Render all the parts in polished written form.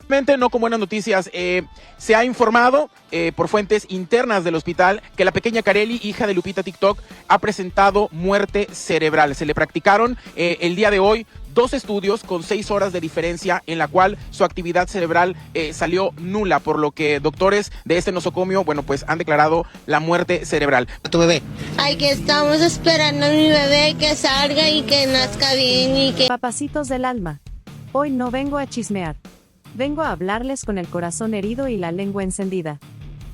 No con buenas noticias. Se ha informado por fuentes internas del hospital que la pequeña Kareli, hija de Lupita TikTok, ha presentado muerte cerebral. Se le practicaron el día de hoy 2 estudios con 6 horas de diferencia, en la cual su actividad cerebral salió nula, por lo que doctores de este nosocomio, bueno, pues han declarado la muerte cerebral. ¿A tu bebé? Ay, que estamos esperando a mi bebé que salga y que nazca bien y que... Papacitos del alma. Hoy no vengo a chismear. Vengo a hablarles con el corazón herido y la lengua encendida.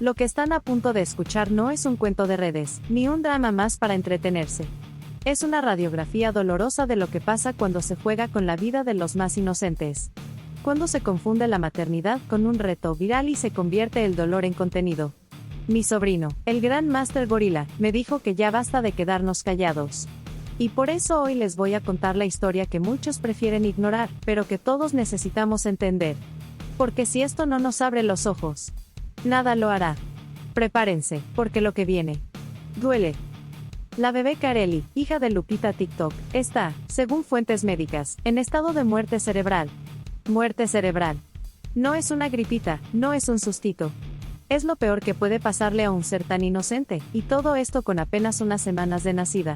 Lo que están a punto de escuchar no es un cuento de redes, ni un drama más para entretenerse. Es una radiografía dolorosa de lo que pasa cuando se juega con la vida de los más inocentes. Cuando se confunde la maternidad con un reto viral y se convierte el dolor en contenido. Mi sobrino, el gran Master Gorila, me dijo que ya basta de quedarnos callados. Y por eso hoy les voy a contar la historia que muchos prefieren ignorar, pero que todos necesitamos entender. Porque si esto no nos abre los ojos, nada lo hará. Prepárense, porque lo que viene duele. La bebé Kareli, hija de Lupita TikTok, está, según fuentes médicas, en estado de muerte cerebral. Muerte cerebral. No es una gripita, no es un sustito. Es lo peor que puede pasarle a un ser tan inocente, y todo esto con apenas unas semanas de nacida.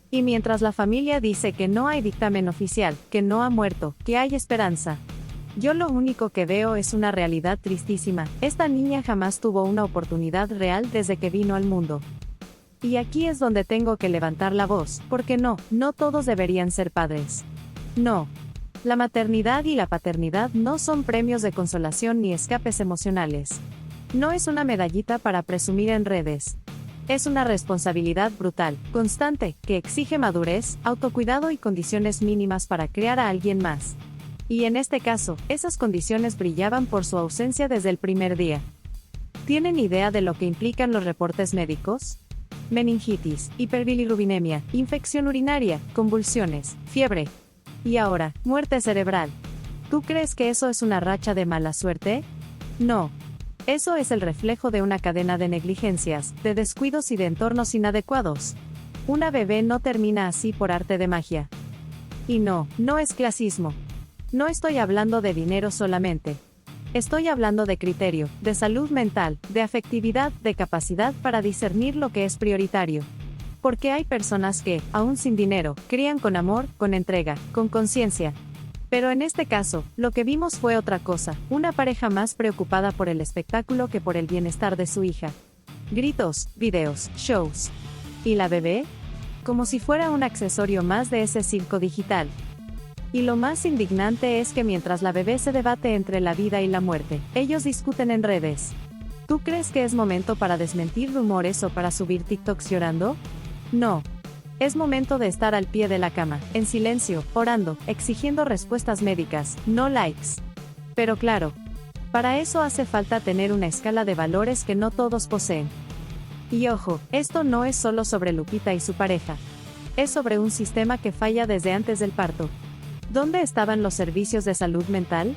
Y mientras la familia dice que no hay dictamen oficial, que no ha muerto, que hay esperanza, yo lo único que veo es una realidad tristísima. Esta niña jamás tuvo una oportunidad real desde que vino al mundo. Y aquí es donde tengo que levantar la voz, porque no todos deberían ser padres. No. La maternidad y la paternidad no son premios de consolación ni escapes emocionales. No es una medallita para presumir en redes. Es una responsabilidad brutal, constante, que exige madurez, autocuidado y condiciones mínimas para criar a alguien más. Y en este caso, esas condiciones brillaban por su ausencia desde el primer día. ¿Tienen idea de lo que implican los reportes médicos? Meningitis, hiperbilirrubinemia, infección urinaria, convulsiones, fiebre. Y ahora, muerte cerebral. ¿Tú crees que eso es una racha de mala suerte? No. Eso es el reflejo de una cadena de negligencias, de descuidos y de entornos inadecuados. Una bebé no termina así por arte de magia. Y no es clasismo. No estoy hablando de dinero solamente. Estoy hablando de criterio, de salud mental, de afectividad, de capacidad para discernir lo que es prioritario. Porque hay personas que, aún sin dinero, crían con amor, con entrega, con conciencia. Pero en este caso, lo que vimos fue otra cosa, una pareja más preocupada por el espectáculo que por el bienestar de su hija. Gritos, videos, shows. ¿Y la bebé? Como si fuera un accesorio más de ese circo digital. Y lo más indignante es que mientras la bebé se debate entre la vida y la muerte, ellos discuten en redes. ¿Tú crees que es momento para desmentir rumores o para subir TikToks llorando? No. Es momento de estar al pie de la cama, en silencio, orando, exigiendo respuestas médicas, no likes. Pero claro, para eso hace falta tener una escala de valores que no todos poseen. Y ojo, esto no es solo sobre Lupita y su pareja. Es sobre un sistema que falla desde antes del parto. ¿Dónde estaban los servicios de salud mental?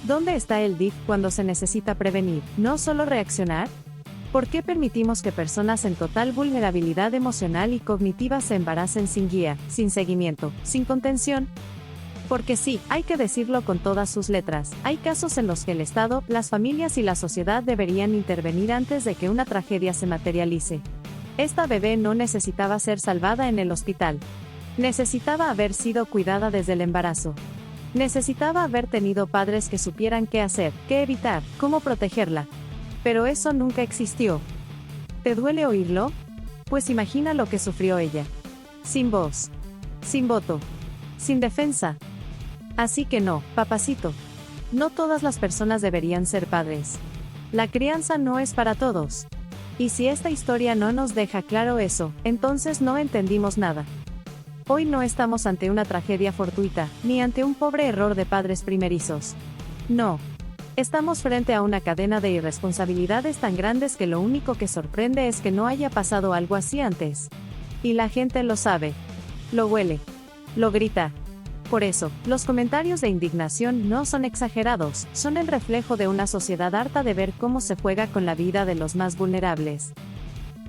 ¿Dónde está el DIF cuando se necesita prevenir, no solo reaccionar? ¿Por qué permitimos que personas en total vulnerabilidad emocional y cognitiva se embaracen sin guía, sin seguimiento, sin contención? Porque sí, hay que decirlo con todas sus letras, hay casos en los que el Estado, las familias y la sociedad deberían intervenir antes de que una tragedia se materialice. Esta bebé no necesitaba ser salvada en el hospital. Necesitaba haber sido cuidada desde el embarazo. Necesitaba haber tenido padres que supieran qué hacer, qué evitar, cómo protegerla. Pero eso nunca existió. ¿Te duele oírlo? Pues imagina lo que sufrió ella. Sin voz. Sin voto. Sin defensa. Así que no, papacito. No todas las personas deberían ser padres. La crianza no es para todos. Y si esta historia no nos deja claro eso, entonces no entendimos nada. Hoy no estamos ante una tragedia fortuita, ni ante un pobre error de padres primerizos. No. Estamos frente a una cadena de irresponsabilidades tan grandes que lo único que sorprende es que no haya pasado algo así antes. Y la gente lo sabe. Lo huele. Lo grita. Por eso, los comentarios de indignación no son exagerados, son el reflejo de una sociedad harta de ver cómo se juega con la vida de los más vulnerables.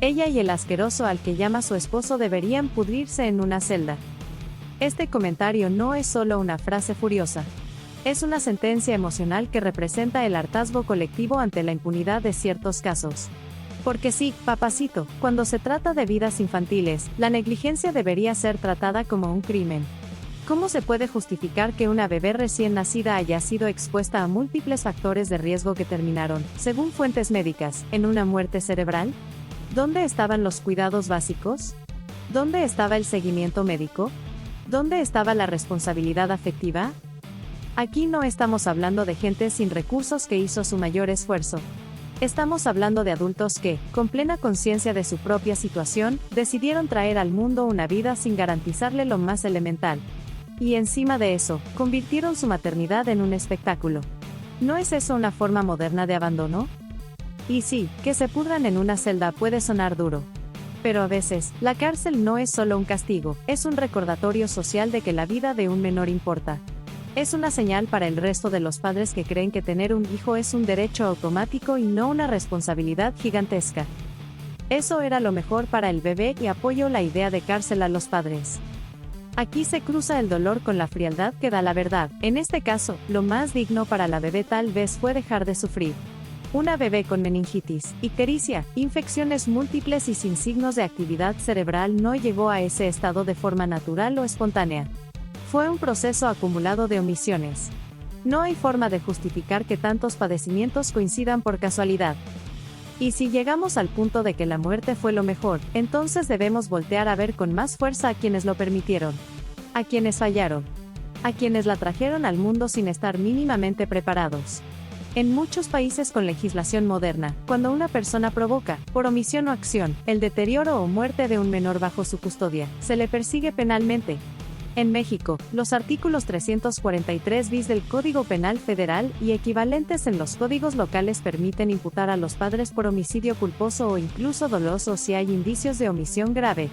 Ella y el asqueroso al que llama su esposo deberían pudrirse en una celda. Este comentario no es solo una frase furiosa. Es una sentencia emocional que representa el hartazgo colectivo ante la impunidad de ciertos casos. Porque sí, papacito, cuando se trata de vidas infantiles, la negligencia debería ser tratada como un crimen. ¿Cómo se puede justificar que una bebé recién nacida haya sido expuesta a múltiples factores de riesgo que terminaron, según fuentes médicas, en una muerte cerebral? ¿Dónde estaban los cuidados básicos? ¿Dónde estaba el seguimiento médico? ¿Dónde estaba la responsabilidad afectiva? Aquí no estamos hablando de gente sin recursos que hizo su mayor esfuerzo. Estamos hablando de adultos que, con plena conciencia de su propia situación, decidieron traer al mundo una vida sin garantizarle lo más elemental. Y encima de eso, convirtieron su maternidad en un espectáculo. ¿No es eso una forma moderna de abandono? Y sí, que se pudran en una celda puede sonar duro. Pero a veces, la cárcel no es solo un castigo, es un recordatorio social de que la vida de un menor importa. Es una señal para el resto de los padres que creen que tener un hijo es un derecho automático y no una responsabilidad gigantesca. Eso era lo mejor para el bebé y apoyo la idea de cárcel a los padres. Aquí se cruza el dolor con la frialdad que da la verdad. En este caso, lo más digno para la bebé tal vez fue dejar de sufrir. Una bebé con meningitis, ictericia, infecciones múltiples y sin signos de actividad cerebral no llegó a ese estado de forma natural o espontánea. Fue un proceso acumulado de omisiones. No hay forma de justificar que tantos padecimientos coincidan por casualidad. Y si llegamos al punto de que la muerte fue lo mejor, entonces debemos voltear a ver con más fuerza a quienes lo permitieron, a quienes fallaron, a quienes la trajeron al mundo sin estar mínimamente preparados. En muchos países con legislación moderna, cuando una persona provoca, por omisión o acción, el deterioro o muerte de un menor bajo su custodia, se le persigue penalmente. En México, los artículos 343 bis del Código Penal Federal y equivalentes en los códigos locales permiten imputar a los padres por homicidio culposo o incluso doloso si hay indicios de omisión grave.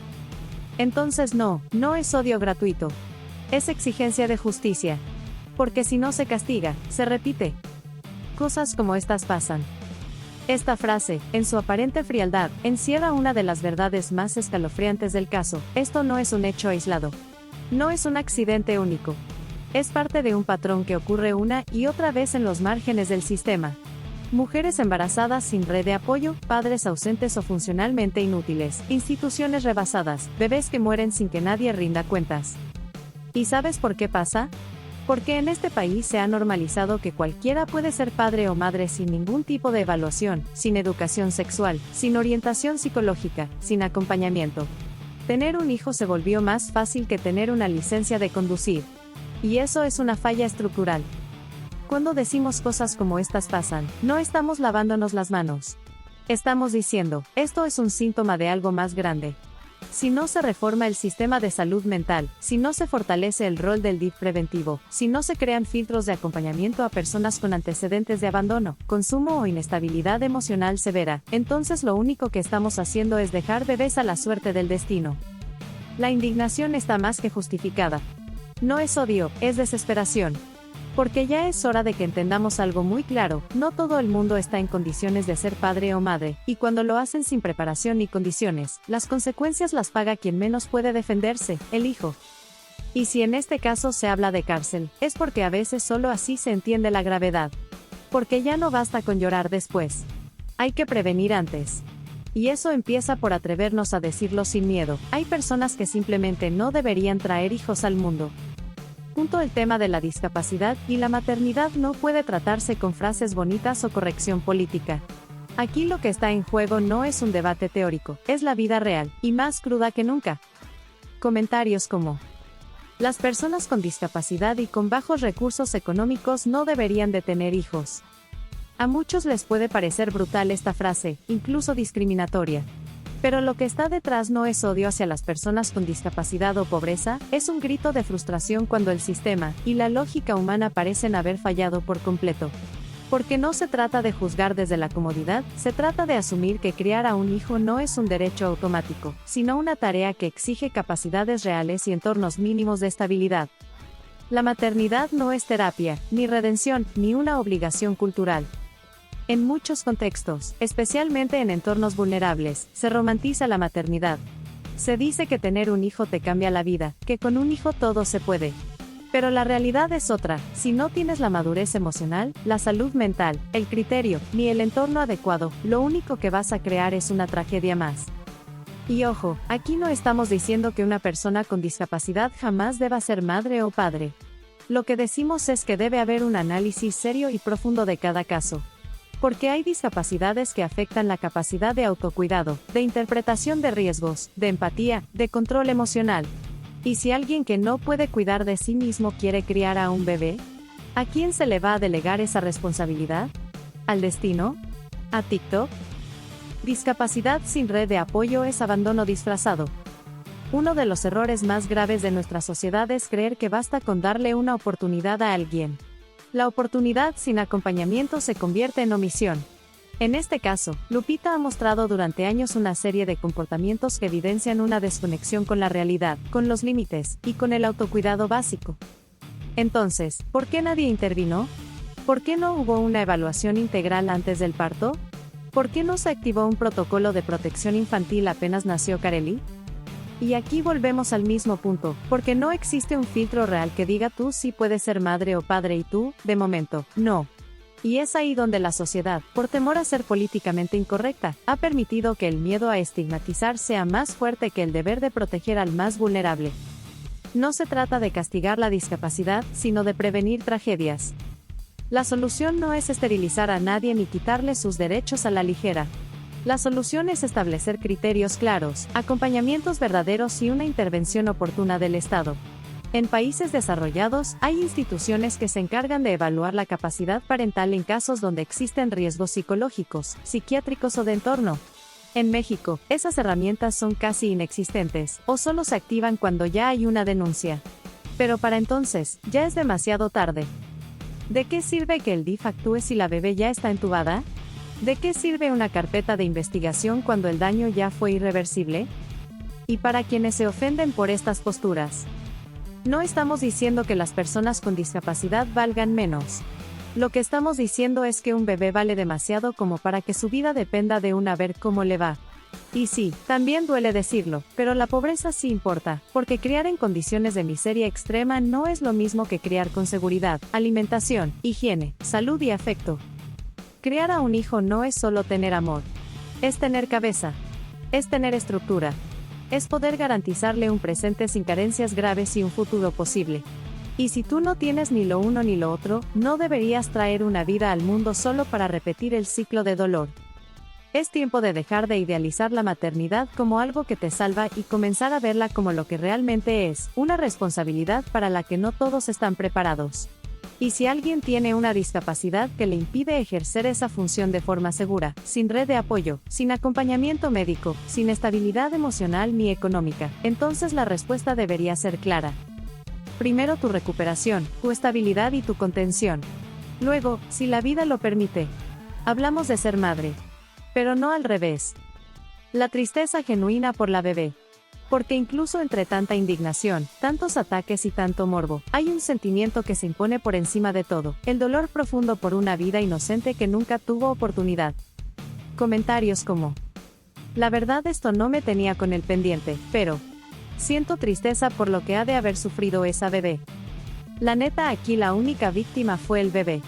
Entonces no es odio gratuito. Es exigencia de justicia. Porque si no se castiga, se repite. Cosas como estas pasan. Esta frase, en su aparente frialdad, encierra una de las verdades más escalofriantes del caso. Esto no es un hecho aislado. No es un accidente único. Es parte de un patrón que ocurre una y otra vez en los márgenes del sistema. Mujeres embarazadas sin red de apoyo, padres ausentes o funcionalmente inútiles, instituciones rebasadas, bebés que mueren sin que nadie rinda cuentas. ¿Y sabes por qué pasa? Porque en este país se ha normalizado que cualquiera puede ser padre o madre sin ningún tipo de evaluación, sin educación sexual, sin orientación psicológica, sin acompañamiento. Tener un hijo se volvió más fácil que tener una licencia de conducir. Y eso es una falla estructural. Cuando decimos cosas como estas pasan, no estamos lavándonos las manos. Estamos diciendo, esto es un síntoma de algo más grande. Si no se reforma el sistema de salud mental, si no se fortalece el rol del DIF preventivo, si no se crean filtros de acompañamiento a personas con antecedentes de abandono, consumo o inestabilidad emocional severa, entonces lo único que estamos haciendo es dejar bebés a la suerte del destino. La indignación está más que justificada. No es odio, es desesperación. Porque ya es hora de que entendamos algo muy claro, no todo el mundo está en condiciones de ser padre o madre, y cuando lo hacen sin preparación ni condiciones, las consecuencias las paga quien menos puede defenderse, el hijo. Y si en este caso se habla de cárcel, es porque a veces solo así se entiende la gravedad. Porque ya no basta con llorar después. Hay que prevenir antes. Y eso empieza por atrevernos a decirlo sin miedo. Hay personas que simplemente no deberían traer hijos al mundo. El tema de la discapacidad y la maternidad no puede tratarse con frases bonitas o corrección política. Aquí lo que está en juego no es un debate teórico, es la vida real, y más cruda que nunca. Comentarios como: las personas con discapacidad y con bajos recursos económicos no deberían de tener hijos. A muchos les puede parecer brutal esta frase, incluso discriminatoria. Pero lo que está detrás no es odio hacia las personas con discapacidad o pobreza, es un grito de frustración cuando el sistema y la lógica humana parecen haber fallado por completo. Porque no se trata de juzgar desde la comodidad, se trata de asumir que criar a un hijo no es un derecho automático, sino una tarea que exige capacidades reales y entornos mínimos de estabilidad. La maternidad no es terapia, ni redención, ni una obligación cultural. En muchos contextos, especialmente en entornos vulnerables, se romantiza la maternidad. Se dice que tener un hijo te cambia la vida, que con un hijo todo se puede. Pero la realidad es otra: si no tienes la madurez emocional, la salud mental, el criterio, ni el entorno adecuado, lo único que vas a crear es una tragedia más. Y ojo, aquí no estamos diciendo que una persona con discapacidad jamás deba ser madre o padre. Lo que decimos es que debe haber un análisis serio y profundo de cada caso. Porque hay discapacidades que afectan la capacidad de autocuidado, de interpretación de riesgos, de empatía, de control emocional. ¿Y si alguien que no puede cuidar de sí mismo quiere criar a un bebé? ¿A quién se le va a delegar esa responsabilidad? ¿Al destino? ¿A TikTok? Discapacidad sin red de apoyo es abandono disfrazado. Uno de los errores más graves de nuestra sociedad es creer que basta con darle una oportunidad a alguien. La oportunidad sin acompañamiento se convierte en omisión. En este caso, Lupita ha mostrado durante años una serie de comportamientos que evidencian una desconexión con la realidad, con los límites, y con el autocuidado básico. Entonces, ¿por qué nadie intervino? ¿Por qué no hubo una evaluación integral antes del parto? ¿Por qué no se activó un protocolo de protección infantil apenas nació Kareli? Y aquí volvemos al mismo punto, porque no existe un filtro real que diga tú sí puedes ser madre o padre y tú, de momento, no. Y es ahí donde la sociedad, por temor a ser políticamente incorrecta, ha permitido que el miedo a estigmatizar sea más fuerte que el deber de proteger al más vulnerable. No se trata de castigar la discapacidad, sino de prevenir tragedias. La solución no es esterilizar a nadie ni quitarle sus derechos a la ligera. La solución es establecer criterios claros, acompañamientos verdaderos y una intervención oportuna del Estado. En países desarrollados, hay instituciones que se encargan de evaluar la capacidad parental en casos donde existen riesgos psicológicos, psiquiátricos o de entorno. En México, esas herramientas son casi inexistentes, o solo se activan cuando ya hay una denuncia. Pero para entonces, ya es demasiado tarde. ¿De qué sirve que el DIF actúe si la bebé ya está entubada? ¿De qué sirve una carpeta de investigación cuando el daño ya fue irreversible? Y para quienes se ofenden por estas posturas, no estamos diciendo que las personas con discapacidad valgan menos. Lo que estamos diciendo es que un bebé vale demasiado como para que su vida dependa de un a ver cómo le va. Y sí, también duele decirlo, pero la pobreza sí importa, porque criar en condiciones de miseria extrema no es lo mismo que criar con seguridad, alimentación, higiene, salud y afecto. Criar a un hijo no es solo tener amor. Es tener cabeza. Es tener estructura. Es poder garantizarle un presente sin carencias graves y un futuro posible. Y si tú no tienes ni lo uno ni lo otro, no deberías traer una vida al mundo solo para repetir el ciclo de dolor. Es tiempo de dejar de idealizar la maternidad como algo que te salva y comenzar a verla como lo que realmente es, una responsabilidad para la que no todos están preparados. Y si alguien tiene una discapacidad que le impide ejercer esa función de forma segura, sin red de apoyo, sin acompañamiento médico, sin estabilidad emocional ni económica, entonces la respuesta debería ser clara. Primero tu recuperación, tu estabilidad y tu contención. Luego, si la vida lo permite, hablamos de ser madre. Pero no al revés. La tristeza genuina por la bebé. Porque incluso entre tanta indignación, tantos ataques y tanto morbo, hay un sentimiento que se impone por encima de todo, el dolor profundo por una vida inocente que nunca tuvo oportunidad. Comentarios como: la verdad esto no me tenía con el pendiente, pero siento tristeza por lo que ha de haber sufrido esa bebé. La neta aquí la única víctima fue el bebé.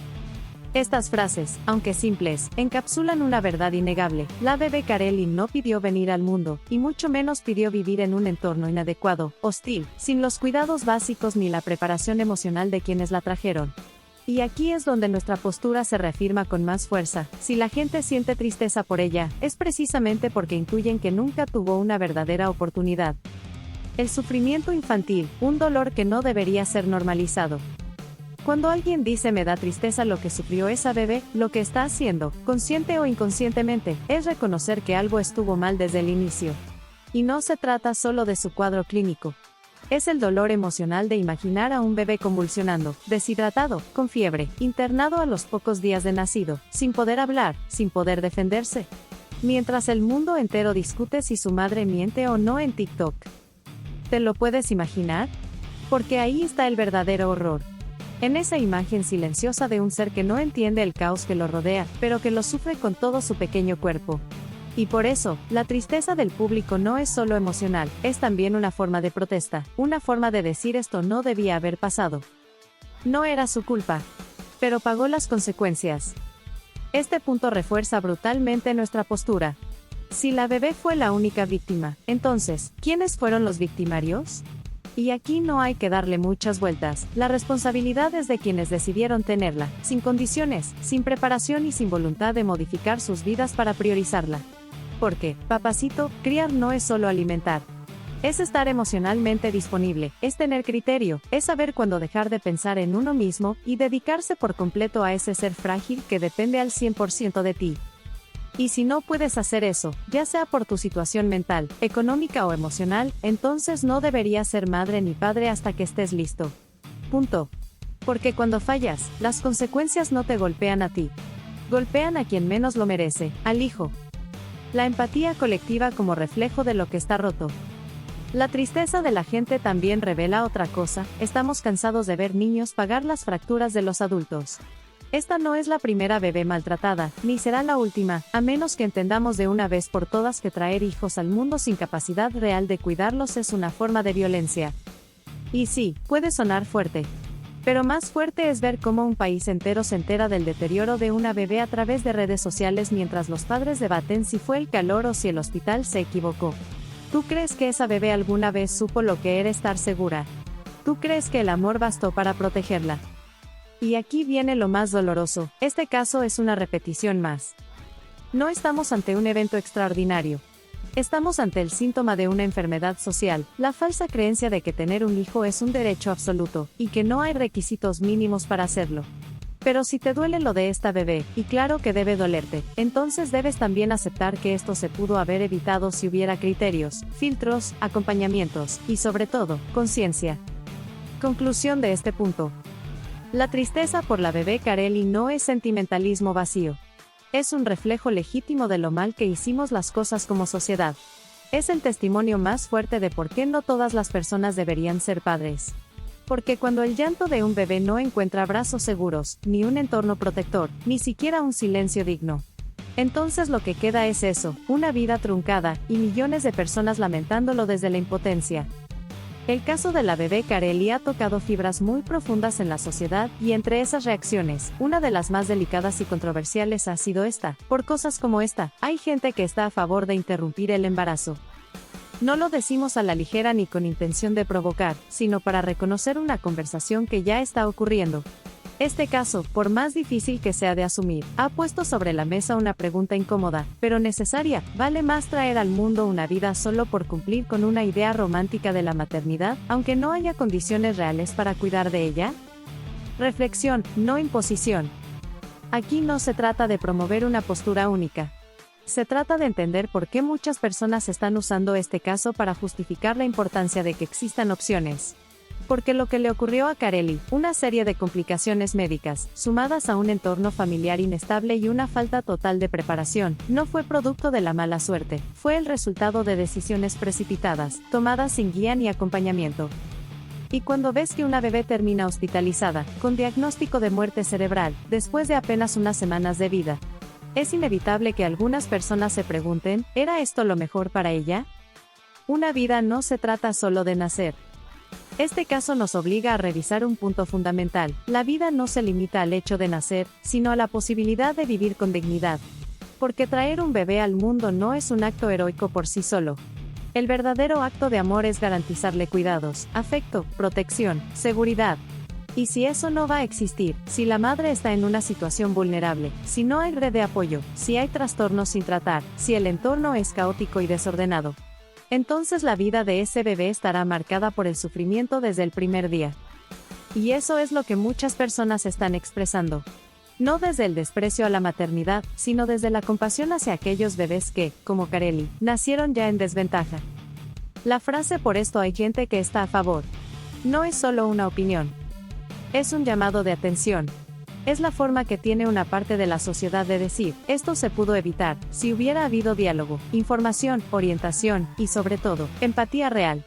Estas frases, aunque simples, encapsulan una verdad innegable. La bebé Kareli no pidió venir al mundo, y mucho menos pidió vivir en un entorno inadecuado, hostil, sin los cuidados básicos ni la preparación emocional de quienes la trajeron. Y aquí es donde nuestra postura se reafirma con más fuerza. Si la gente siente tristeza por ella, es precisamente porque intuyen que nunca tuvo una verdadera oportunidad. El sufrimiento infantil, un dolor que no debería ser normalizado. Cuando alguien dice me da tristeza lo que sufrió esa bebé, lo que está haciendo, consciente o inconscientemente, es reconocer que algo estuvo mal desde el inicio. Y no se trata solo de su cuadro clínico. Es el dolor emocional de imaginar a un bebé convulsionando, deshidratado, con fiebre, internado a los pocos días de nacido, sin poder hablar, sin poder defenderse. Mientras el mundo entero discute si su madre miente o no en TikTok. ¿Te lo puedes imaginar? Porque ahí está el verdadero horror. En esa imagen silenciosa de un ser que no entiende el caos que lo rodea, pero que lo sufre con todo su pequeño cuerpo. Y por eso, la tristeza del público no es solo emocional, es también una forma de protesta, una forma de decir esto no debía haber pasado. No era su culpa, pero pagó las consecuencias. Este punto refuerza brutalmente nuestra postura. Si la bebé fue la única víctima, entonces, ¿quiénes fueron los victimarios? Y aquí no hay que darle muchas vueltas, la responsabilidad es de quienes decidieron tenerla, sin condiciones, sin preparación y sin voluntad de modificar sus vidas para priorizarla. Porque, papacito, criar no es solo alimentar. Es estar emocionalmente disponible, es tener criterio, es saber cuándo dejar de pensar en uno mismo y dedicarse por completo a ese ser frágil que depende al 100% de ti. Y si no puedes hacer eso, ya sea por tu situación mental, económica o emocional, entonces no deberías ser madre ni padre hasta que estés listo. Punto. Porque cuando fallas, las consecuencias no te golpean a ti. Golpean a quien menos lo merece, al hijo. La empatía colectiva como reflejo de lo que está roto. La tristeza de la gente también revela otra cosa, estamos cansados de ver niños pagar las fracturas de los adultos. Esta no es la primera bebé maltratada, ni será la última, a menos que entendamos de una vez por todas que traer hijos al mundo sin capacidad real de cuidarlos es una forma de violencia. Y sí, puede sonar fuerte. Pero más fuerte es ver cómo un país entero se entera del deterioro de una bebé a través de redes sociales mientras los padres debaten si fue el calor o si el hospital se equivocó. ¿Tú crees que esa bebé alguna vez supo lo que era estar segura? ¿Tú crees que el amor bastó para protegerla? Y aquí viene lo más doloroso, este caso es una repetición más. No estamos ante un evento extraordinario. Estamos ante el síntoma de una enfermedad social, la falsa creencia de que tener un hijo es un derecho absoluto, y que no hay requisitos mínimos para hacerlo. Pero si te duele lo de esta bebé, y claro que debe dolerte, entonces debes también aceptar que esto se pudo haber evitado si hubiera criterios, filtros, acompañamientos, y sobre todo, conciencia. Conclusión de este punto. La tristeza por la bebé Kareli no es sentimentalismo vacío. Es un reflejo legítimo de lo mal que hicimos las cosas como sociedad. Es el testimonio más fuerte de por qué no todas las personas deberían ser padres. Porque cuando el llanto de un bebé no encuentra brazos seguros, ni un entorno protector, ni siquiera un silencio digno, entonces lo que queda es eso, una vida truncada, y millones de personas lamentándolo desde la impotencia. El caso de la bebé Kareli ha tocado fibras muy profundas en la sociedad, y entre esas reacciones, una de las más delicadas y controversiales ha sido esta. Por cosas como esta, hay gente que está a favor de interrumpir el embarazo. No lo decimos a la ligera ni con intención de provocar, sino para reconocer una conversación que ya está ocurriendo. Este caso, por más difícil que sea de asumir, ha puesto sobre la mesa una pregunta incómoda, pero necesaria. ¿Vale más traer al mundo una vida solo por cumplir con una idea romántica de la maternidad, aunque no haya condiciones reales para cuidar de ella? Reflexión, no imposición. Aquí no se trata de promover una postura única. Se trata de entender por qué muchas personas están usando este caso para justificar la importancia de que existan opciones. Porque lo que le ocurrió a Kareli, una serie de complicaciones médicas, sumadas a un entorno familiar inestable y una falta total de preparación, no fue producto de la mala suerte, fue el resultado de decisiones precipitadas, tomadas sin guía ni acompañamiento. Y cuando ves que una bebé termina hospitalizada, con diagnóstico de muerte cerebral, después de apenas unas semanas de vida, es inevitable que algunas personas se pregunten, ¿era esto lo mejor para ella? Una vida no se trata solo de nacer. Este caso nos obliga a revisar un punto fundamental. La vida no se limita al hecho de nacer, sino a la posibilidad de vivir con dignidad. Porque traer un bebé al mundo no es un acto heroico por sí solo. El verdadero acto de amor es garantizarle cuidados, afecto, protección, seguridad. Y si eso no va a existir, si la madre está en una situación vulnerable, si no hay red de apoyo, si hay trastornos sin tratar, si el entorno es caótico y desordenado, entonces la vida de ese bebé estará marcada por el sufrimiento desde el primer día. Y eso es lo que muchas personas están expresando. No desde el desprecio a la maternidad, sino desde la compasión hacia aquellos bebés que, como Kareli, nacieron ya en desventaja. La frase "por esto hay gente que está a favor" no es solo una opinión. Es un llamado de atención. Es la forma que tiene una parte de la sociedad de decir, esto se pudo evitar, si hubiera habido diálogo, información, orientación, y sobre todo, empatía real.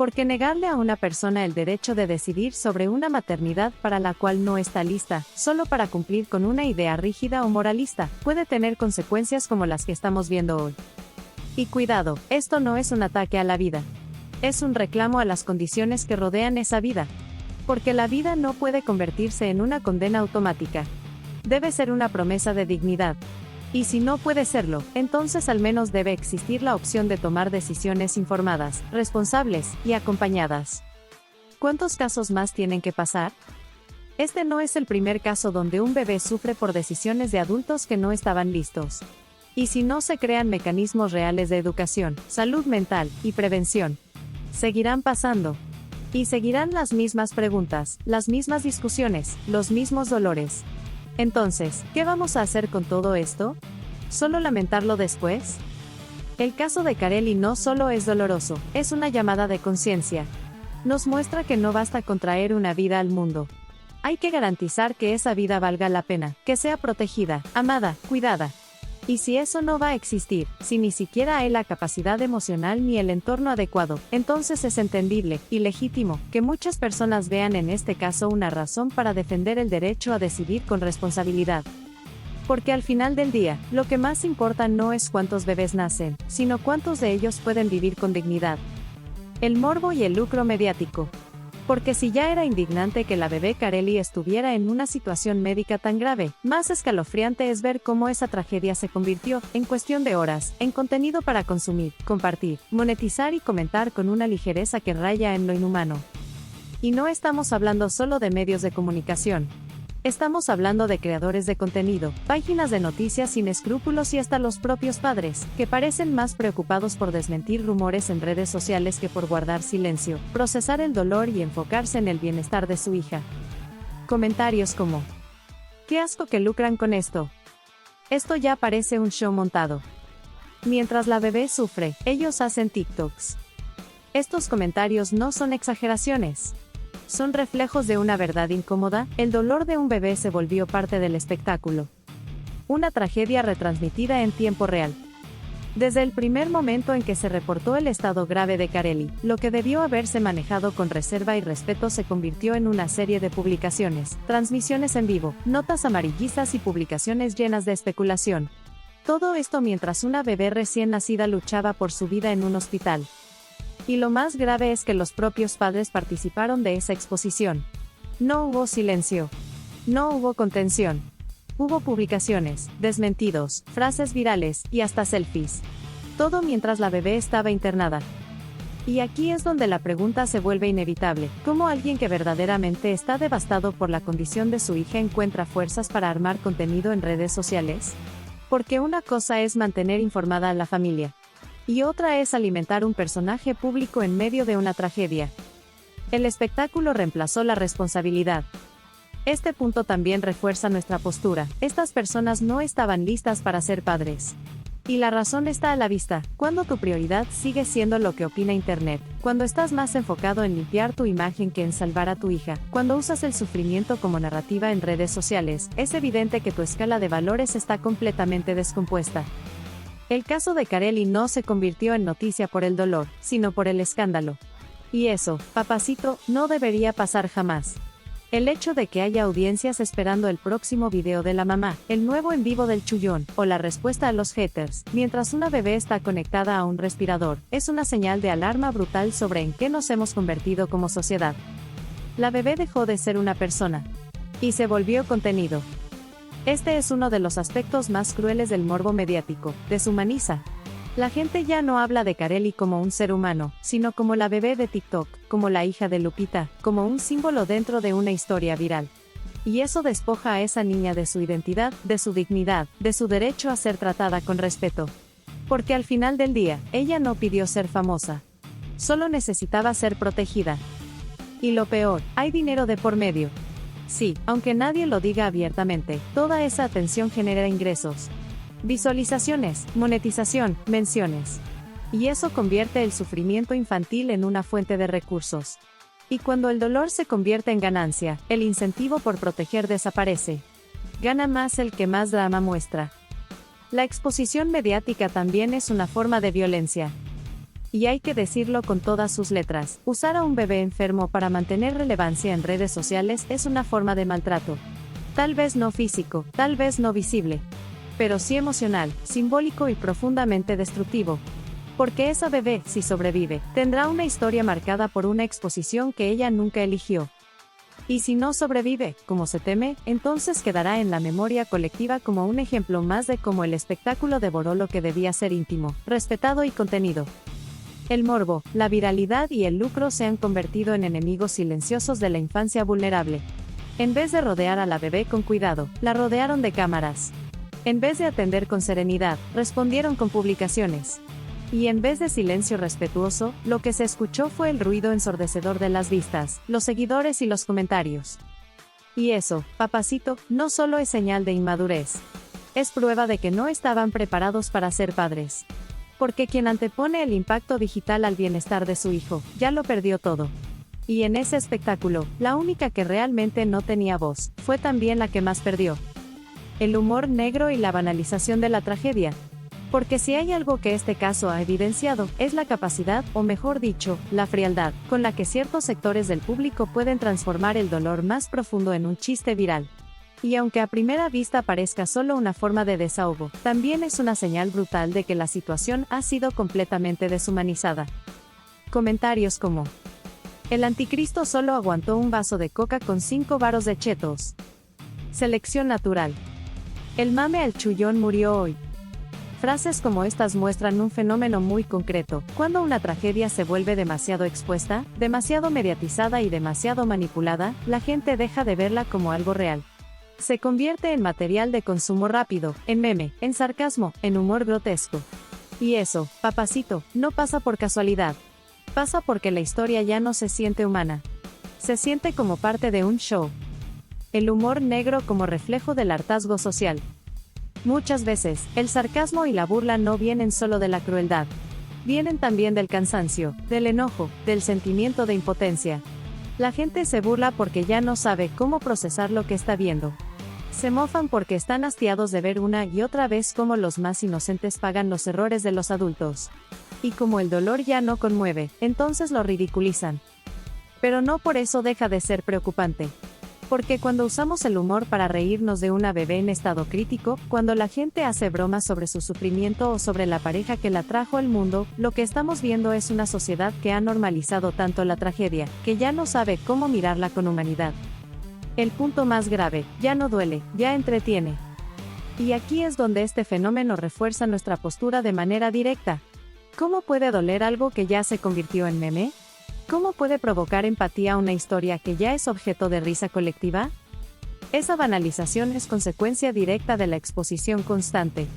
Porque negarle a una persona el derecho de decidir sobre una maternidad para la cual no está lista, solo para cumplir con una idea rígida o moralista, puede tener consecuencias como las que estamos viendo hoy. Y cuidado, esto no es un ataque a la vida. Es un reclamo a las condiciones que rodean esa vida. Porque la vida no puede convertirse en una condena automática. Debe ser una promesa de dignidad. Y si no puede serlo, entonces al menos debe existir la opción de tomar decisiones informadas, responsables y acompañadas. ¿Cuántos casos más tienen que pasar? Este no es el primer caso donde un bebé sufre por decisiones de adultos que no estaban listos. Y si no se crean mecanismos reales de educación, salud mental y prevención, seguirán pasando. Y seguirán las mismas preguntas, las mismas discusiones, los mismos dolores. Entonces, ¿qué vamos a hacer con todo esto? ¿Solo lamentarlo después? El caso de Kareli no solo es doloroso, es una llamada de conciencia. Nos muestra que no basta con traer una vida al mundo. Hay que garantizar que esa vida valga la pena, que sea protegida, amada, cuidada. Y si eso no va a existir, si ni siquiera hay la capacidad emocional ni el entorno adecuado, entonces es entendible y legítimo que muchas personas vean en este caso una razón para defender el derecho a decidir con responsabilidad. Porque al final del día, lo que más importa no es cuántos bebés nacen, sino cuántos de ellos pueden vivir con dignidad. El morbo y el lucro mediático. Porque si ya era indignante que la bebé Kareli estuviera en una situación médica tan grave, más escalofriante es ver cómo esa tragedia se convirtió, en cuestión de horas, en contenido para consumir, compartir, monetizar y comentar con una ligereza que raya en lo inhumano. Y no estamos hablando solo de medios de comunicación. Estamos hablando de creadores de contenido, páginas de noticias sin escrúpulos y hasta los propios padres, que parecen más preocupados por desmentir rumores en redes sociales que por guardar silencio, procesar el dolor y enfocarse en el bienestar de su hija. Comentarios como: ¡qué asco que lucran con esto! Esto ya parece un show montado. Mientras la bebé sufre, ellos hacen TikToks. Estos comentarios no son exageraciones. Son reflejos de una verdad incómoda, el dolor de un bebé se volvió parte del espectáculo. Una tragedia retransmitida en tiempo real. Desde el primer momento en que se reportó el estado grave de Kareli, lo que debió haberse manejado con reserva y respeto se convirtió en una serie de publicaciones, transmisiones en vivo, notas amarillistas y publicaciones llenas de especulación. Todo esto mientras una bebé recién nacida luchaba por su vida en un hospital. Y lo más grave es que los propios padres participaron de esa exposición. No hubo silencio. No hubo contención. Hubo publicaciones, desmentidos, frases virales, y hasta selfies. Todo mientras la bebé estaba internada. Y aquí es donde la pregunta se vuelve inevitable: ¿cómo alguien que verdaderamente está devastado por la condición de su hija encuentra fuerzas para armar contenido en redes sociales? Porque una cosa es mantener informada a la familia. Y otra es alimentar un personaje público en medio de una tragedia. El espectáculo reemplazó la responsabilidad. Este punto también refuerza nuestra postura. Estas personas no estaban listas para ser padres. Y la razón está a la vista: cuando tu prioridad sigue siendo lo que opina Internet, cuando estás más enfocado en limpiar tu imagen que en salvar a tu hija, cuando usas el sufrimiento como narrativa en redes sociales, es evidente que tu escala de valores está completamente descompuesta. El caso de Kareli no se convirtió en noticia por el dolor, sino por el escándalo. Y eso, papacito, no debería pasar jamás. El hecho de que haya audiencias esperando el próximo video de la mamá, el nuevo en vivo del chullón, o la respuesta a los haters, mientras una bebé está conectada a un respirador, es una señal de alarma brutal sobre en qué nos hemos convertido como sociedad. La bebé dejó de ser una persona. Y se volvió contenido. Este es uno de los aspectos más crueles del morbo mediático: deshumaniza. La gente ya no habla de Kareli como un ser humano, sino como la bebé de TikTok, como la hija de Lupita, como un símbolo dentro de una historia viral. Y eso despoja a esa niña de su identidad, de su dignidad, de su derecho a ser tratada con respeto. Porque al final del día, ella no pidió ser famosa. Solo necesitaba ser protegida. Y lo peor, hay dinero de por medio. Sí, aunque nadie lo diga abiertamente, toda esa atención genera ingresos, visualizaciones, monetización, menciones. Y eso convierte el sufrimiento infantil en una fuente de recursos. Y cuando el dolor se convierte en ganancia, el incentivo por proteger desaparece. Gana más el que más drama muestra. La exposición mediática también es una forma de violencia. Y hay que decirlo con todas sus letras, usar a un bebé enfermo para mantener relevancia en redes sociales es una forma de maltrato. Tal vez no físico, tal vez no visible, pero sí emocional, simbólico y profundamente destructivo. Porque esa bebé, si sobrevive, tendrá una historia marcada por una exposición que ella nunca eligió. Y si no sobrevive, como se teme, entonces quedará en la memoria colectiva como un ejemplo más de cómo el espectáculo devoró lo que debía ser íntimo, respetado y contenido. El morbo, la viralidad y el lucro se han convertido en enemigos silenciosos de la infancia vulnerable. En vez de rodear a la bebé con cuidado, la rodearon de cámaras. En vez de atender con serenidad, respondieron con publicaciones. Y en vez de silencio respetuoso, lo que se escuchó fue el ruido ensordecedor de las vistas, los seguidores y los comentarios. Y eso, papacito, no solo es señal de inmadurez. Es prueba de que no estaban preparados para ser padres. Porque quien antepone el impacto digital al bienestar de su hijo, ya lo perdió todo. Y en ese espectáculo, la única que realmente no tenía voz, fue también la que más perdió. El humor negro y la banalización de la tragedia. Porque si hay algo que este caso ha evidenciado, es la capacidad, o mejor dicho, la frialdad, con la que ciertos sectores del público pueden transformar el dolor más profundo en un chiste viral. Y aunque a primera vista parezca solo una forma de desahogo, también es una señal brutal de que la situación ha sido completamente deshumanizada. Comentarios como: el anticristo solo aguantó un vaso de coca con 5 varos de chetos. Selección natural. El mame al chullón murió hoy. Frases como estas muestran un fenómeno muy concreto: cuando una tragedia se vuelve demasiado expuesta, demasiado mediatizada y demasiado manipulada, la gente deja de verla como algo real. Se convierte en material de consumo rápido, en meme, en sarcasmo, en humor grotesco. Y eso, papacito, no pasa por casualidad. Pasa porque la historia ya no se siente humana. Se siente como parte de un show. El humor negro como reflejo del hartazgo social. Muchas veces, el sarcasmo y la burla no vienen solo de la crueldad. Vienen también del cansancio, del enojo, del sentimiento de impotencia. La gente se burla porque ya no sabe cómo procesar lo que está viendo. Se mofan porque están hastiados de ver una y otra vez cómo los más inocentes pagan los errores de los adultos. Y como el dolor ya no conmueve, entonces lo ridiculizan. Pero no por eso deja de ser preocupante. Porque cuando usamos el humor para reírnos de una bebé en estado crítico, cuando la gente hace bromas sobre su sufrimiento o sobre la pareja que la trajo al mundo, lo que estamos viendo es una sociedad que ha normalizado tanto la tragedia, que ya no sabe cómo mirarla con humanidad. El punto más grave, ya no duele, ya entretiene. Y aquí es donde este fenómeno refuerza nuestra postura de manera directa. ¿Cómo puede doler algo que ya se convirtió en meme? ¿Cómo puede provocar empatía una historia que ya es objeto de risa colectiva? Esa banalización es consecuencia directa de la exposición constante.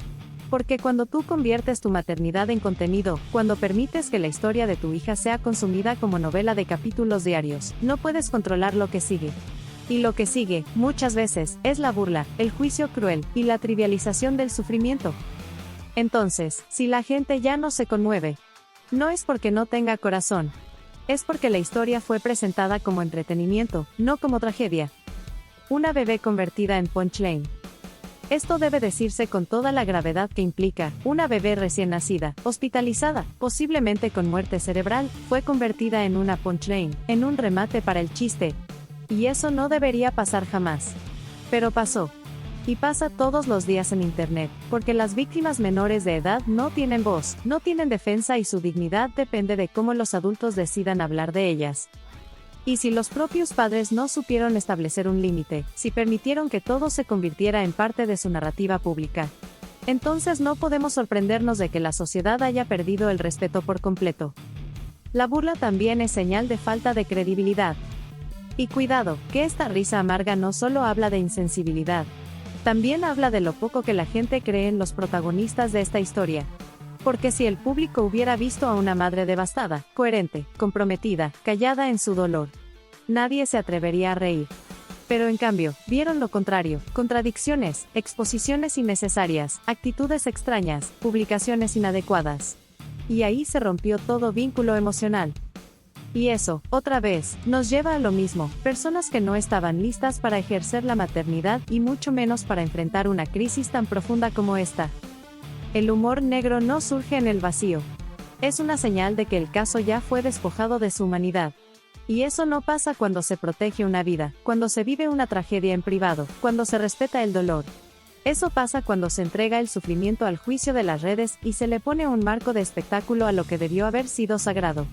Porque cuando tú conviertes tu maternidad en contenido, cuando permites que la historia de tu hija sea consumida como novela de capítulos diarios, no puedes controlar lo que sigue. Y lo que sigue, muchas veces, es la burla, el juicio cruel, y la trivialización del sufrimiento. Entonces, si la gente ya no se conmueve, no es porque no tenga corazón. Es porque la historia fue presentada como entretenimiento, no como tragedia. Una bebé convertida en punchline. Esto debe decirse con toda la gravedad que implica: una bebé recién nacida, hospitalizada, posiblemente con muerte cerebral, fue convertida en una punchline, en un remate para el chiste. Y eso no debería pasar jamás. Pero pasó. Y pasa todos los días en Internet, porque las víctimas menores de edad no tienen voz, no tienen defensa y su dignidad depende de cómo los adultos decidan hablar de ellas. Y si los propios padres no supieron establecer un límite, si permitieron que todo se convirtiera en parte de su narrativa pública, entonces no podemos sorprendernos de que la sociedad haya perdido el respeto por completo. La burla también es señal de falta de credibilidad. Y cuidado, que esta risa amarga no solo habla de insensibilidad, también habla de lo poco que la gente cree en los protagonistas de esta historia. Porque si el público hubiera visto a una madre devastada, coherente, comprometida, callada en su dolor, nadie se atrevería a reír. Pero en cambio, vieron lo contrario: contradicciones, exposiciones innecesarias, actitudes extrañas, publicaciones inadecuadas. Y ahí se rompió todo vínculo emocional. Y eso, otra vez, nos lleva a lo mismo: personas que no estaban listas para ejercer la maternidad y mucho menos para enfrentar una crisis tan profunda como esta. El humor negro no surge en el vacío. Es una señal de que el caso ya fue despojado de su humanidad. Y eso no pasa cuando se protege una vida, cuando se vive una tragedia en privado, cuando se respeta el dolor. Eso pasa cuando se entrega el sufrimiento al juicio de las redes y se le pone un marco de espectáculo a lo que debió haber sido sagrado.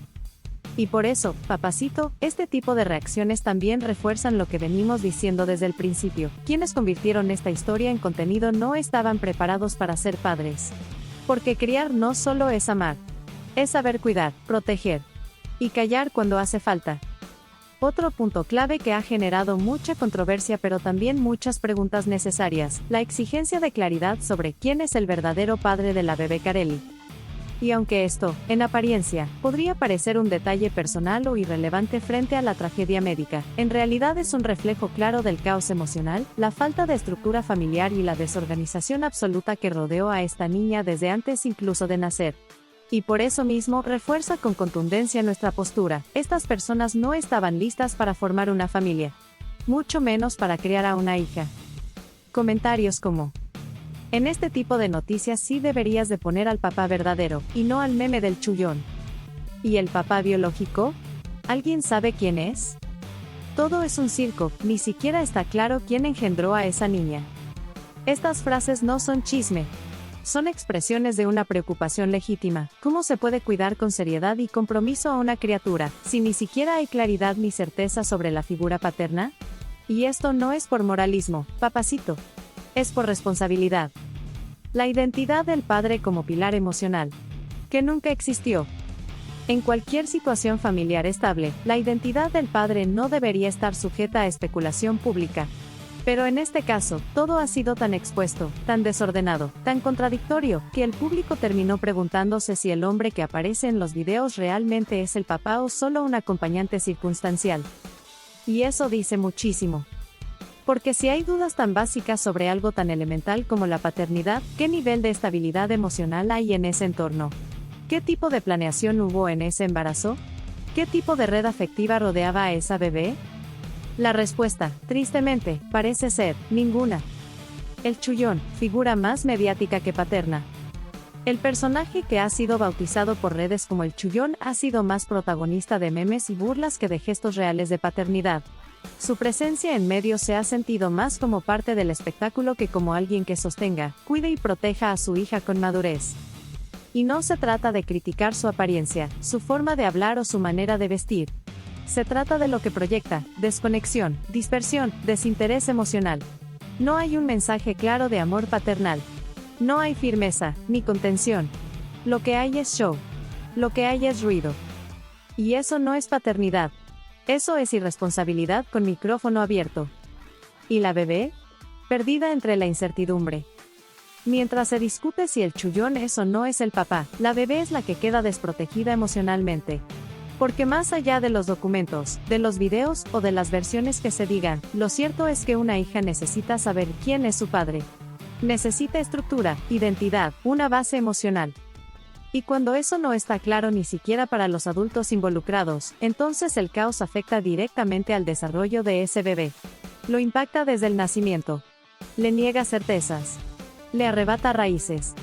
Y por eso, papacito, este tipo de reacciones también refuerzan lo que venimos diciendo desde el principio. Quienes convirtieron esta historia en contenido no estaban preparados para ser padres. Porque criar no solo es amar, es saber cuidar, proteger y callar cuando hace falta. Otro punto clave que ha generado mucha controversia pero también muchas preguntas necesarias, la exigencia de claridad sobre quién es el verdadero padre de la bebé Karely. Y aunque esto, en apariencia, podría parecer un detalle personal o irrelevante frente a la tragedia médica, en realidad es un reflejo claro del caos emocional, la falta de estructura familiar y la desorganización absoluta que rodeó a esta niña desde antes incluso de nacer. Y por eso mismo refuerza con contundencia nuestra postura. Estas personas no estaban listas para formar una familia, mucho menos para criar a una hija. Comentarios como: en este tipo de noticias sí deberías de poner al papá verdadero, y no al meme del chullón. ¿Y el papá biológico? ¿Alguien sabe quién es? Todo es un circo, ni siquiera está claro quién engendró a esa niña. Estas frases no son chisme. Son expresiones de una preocupación legítima. ¿Cómo se puede cuidar con seriedad y compromiso a una criatura, si ni siquiera hay claridad ni certeza sobre la figura paterna? Y esto no es por moralismo, papacito. Es por responsabilidad. La identidad del padre como pilar emocional, que nunca existió. En cualquier situación familiar estable, la identidad del padre no debería estar sujeta a especulación pública. Pero en este caso, todo ha sido tan expuesto, tan desordenado, tan contradictorio, que el público terminó preguntándose si el hombre que aparece en los videos realmente es el papá o solo un acompañante circunstancial. Y eso dice muchísimo. Porque si hay dudas tan básicas sobre algo tan elemental como la paternidad, ¿qué nivel de estabilidad emocional hay en ese entorno? ¿Qué tipo de planeación hubo en ese embarazo? ¿Qué tipo de red afectiva rodeaba a esa bebé? La respuesta, tristemente, parece ser, ninguna. El chullón, figura más mediática que paterna. El personaje que ha sido bautizado por redes como el chullón ha sido más protagonista de memes y burlas que de gestos reales de paternidad. Su presencia en medios se ha sentido más como parte del espectáculo que como alguien que sostenga, cuide y proteja a su hija con madurez. Y no se trata de criticar su apariencia, su forma de hablar o su manera de vestir. Se trata de lo que proyecta: desconexión, dispersión, desinterés emocional. No hay un mensaje claro de amor paternal. No hay firmeza, ni contención. Lo que hay es show. Lo que hay es ruido. Y eso no es paternidad. Eso es irresponsabilidad con micrófono abierto. ¿Y la bebé? Perdida entre la incertidumbre. Mientras se discute si el chullón es o no es el papá, la bebé es la que queda desprotegida emocionalmente. Porque más allá de los documentos, de los videos o de las versiones que se digan, lo cierto es que una hija necesita saber quién es su padre. Necesita estructura, identidad, una base emocional. Y cuando eso no está claro ni siquiera para los adultos involucrados, entonces el caos afecta directamente al desarrollo de ese bebé. Lo impacta desde el nacimiento. Le niega certezas. Le arrebata raíces.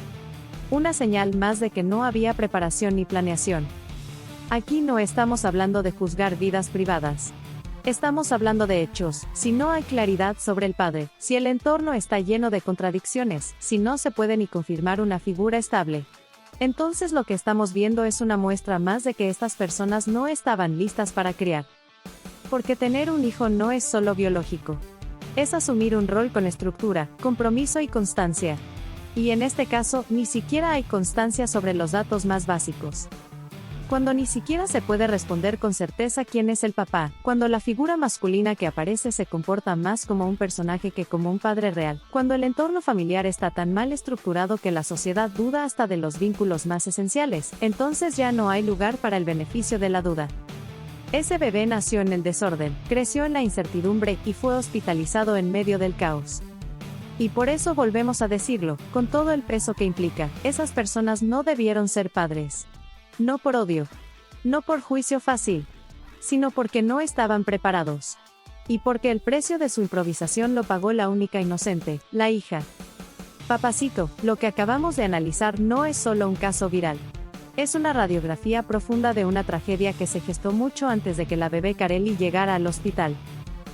Una señal más de que no había preparación ni planeación. Aquí no estamos hablando de juzgar vidas privadas. Estamos hablando de hechos. Si no hay claridad sobre el padre, si el entorno está lleno de contradicciones, si no se puede ni confirmar una figura estable, entonces lo que estamos viendo es una muestra más de que estas personas no estaban listas para criar. Porque tener un hijo no es solo biológico. Es asumir un rol con estructura, compromiso y constancia. Y en este caso, ni siquiera hay constancia sobre los datos más básicos. Cuando ni siquiera se puede responder con certeza quién es el papá, cuando la figura masculina que aparece se comporta más como un personaje que como un padre real, cuando el entorno familiar está tan mal estructurado que la sociedad duda hasta de los vínculos más esenciales, entonces ya no hay lugar para el beneficio de la duda. Ese bebé nació en el desorden, creció en la incertidumbre y fue hospitalizado en medio del caos. Y por eso volvemos a decirlo, con todo el peso que implica, esas personas no debieron ser padres. No por odio, no por juicio fácil, sino porque no estaban preparados. Y porque el precio de su improvisación lo pagó la única inocente, la hija. Papacito, lo que acabamos de analizar no es solo un caso viral. Es una radiografía profunda de una tragedia que se gestó mucho antes de que la bebé Kareli llegara al hospital.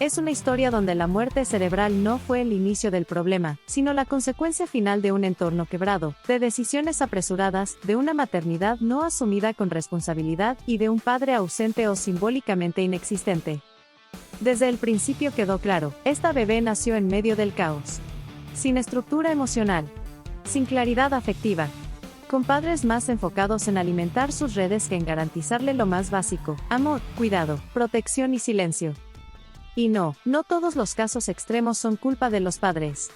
Es una historia donde la muerte cerebral no fue el inicio del problema, sino la consecuencia final de un entorno quebrado, de decisiones apresuradas, de una maternidad no asumida con responsabilidad y de un padre ausente o simbólicamente inexistente. Desde el principio quedó claro, esta bebé nació en medio del caos. Sin estructura emocional. Sin claridad afectiva. Con padres más enfocados en alimentar sus redes que en garantizarle lo más básico, amor, cuidado, protección y silencio. Y no todos los casos extremos son culpa de los padres.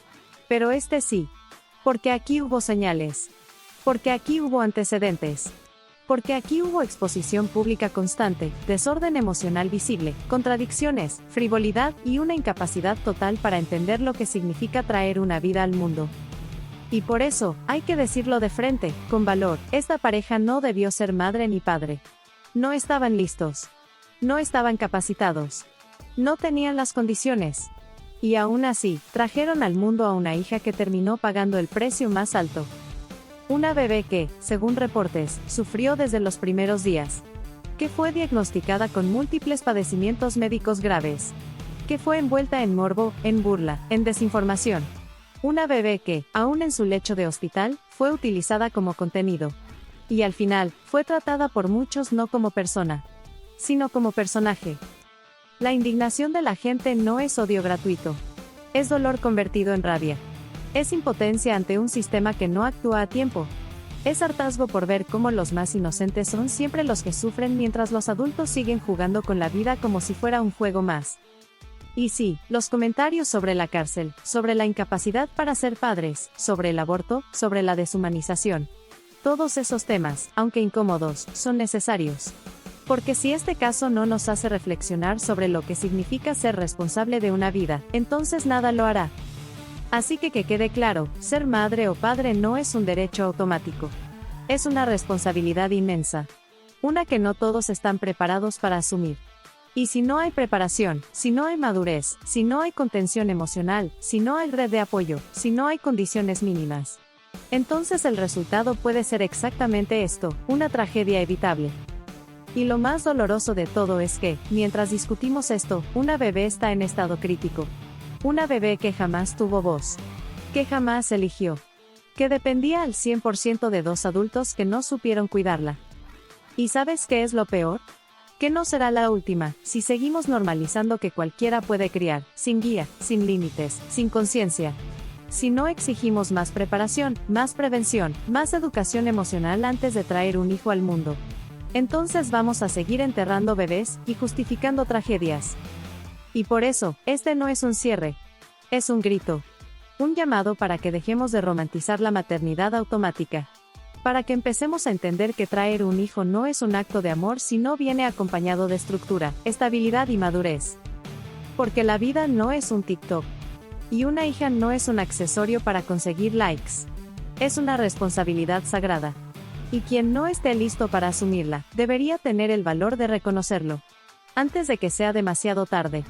Pero este sí. Porque aquí hubo señales. Porque aquí hubo antecedentes. Porque aquí hubo exposición pública constante, desorden emocional visible, contradicciones, frivolidad y una incapacidad total para entender lo que significa traer una vida al mundo. Y por eso, hay que decirlo de frente, con valor, esta pareja no debió ser madre ni padre. No estaban listos. No estaban capacitados. No tenían las condiciones. Y aún así, trajeron al mundo a una hija que terminó pagando el precio más alto. Una bebé que, según reportes, sufrió desde los primeros días. Que fue diagnosticada con múltiples padecimientos médicos graves. Que fue envuelta en morbo, en burla, en desinformación. Una bebé que, aún en su lecho de hospital, fue utilizada como contenido. Y al final, fue tratada por muchos no como persona, sino como personaje. La indignación de la gente no es odio gratuito. Es dolor convertido en rabia. Es impotencia ante un sistema que no actúa a tiempo. Es hartazgo por ver cómo los más inocentes son siempre los que sufren mientras los adultos siguen jugando con la vida como si fuera un juego más. Y sí, los comentarios sobre la cárcel, sobre la incapacidad para ser padres, sobre el aborto, sobre la deshumanización. Todos esos temas, aunque incómodos, son necesarios. Porque si este caso no nos hace reflexionar sobre lo que significa ser responsable de una vida, entonces nada lo hará. Así que quede claro, ser madre o padre no es un derecho automático. Es una responsabilidad inmensa. Una que no todos están preparados para asumir. Y si no hay preparación, si no hay madurez, si no hay contención emocional, si no hay red de apoyo, si no hay condiciones mínimas, entonces el resultado puede ser exactamente esto, una tragedia evitable. Y lo más doloroso de todo es que, mientras discutimos esto, una bebé está en estado crítico. Una bebé que jamás tuvo voz. Que jamás eligió. Que dependía al 100% de dos adultos que no supieron cuidarla. ¿Y sabes qué es lo peor? Que no será la última, si seguimos normalizando que cualquiera puede criar, sin guía, sin límites, sin conciencia. Si no exigimos más preparación, más prevención, más educación emocional antes de traer un hijo al mundo. Entonces vamos a seguir enterrando bebés y justificando tragedias. Y por eso, este no es un cierre. Es un grito. Un llamado para que dejemos de romantizar la maternidad automática. Para que empecemos a entender que traer un hijo no es un acto de amor si no viene acompañado de estructura, estabilidad y madurez. Porque la vida no es un TikTok. Y una hija no es un accesorio para conseguir likes. Es una responsabilidad sagrada. Y quien no esté listo para asumirla, debería tener el valor de reconocerlo. Antes de que sea demasiado tarde.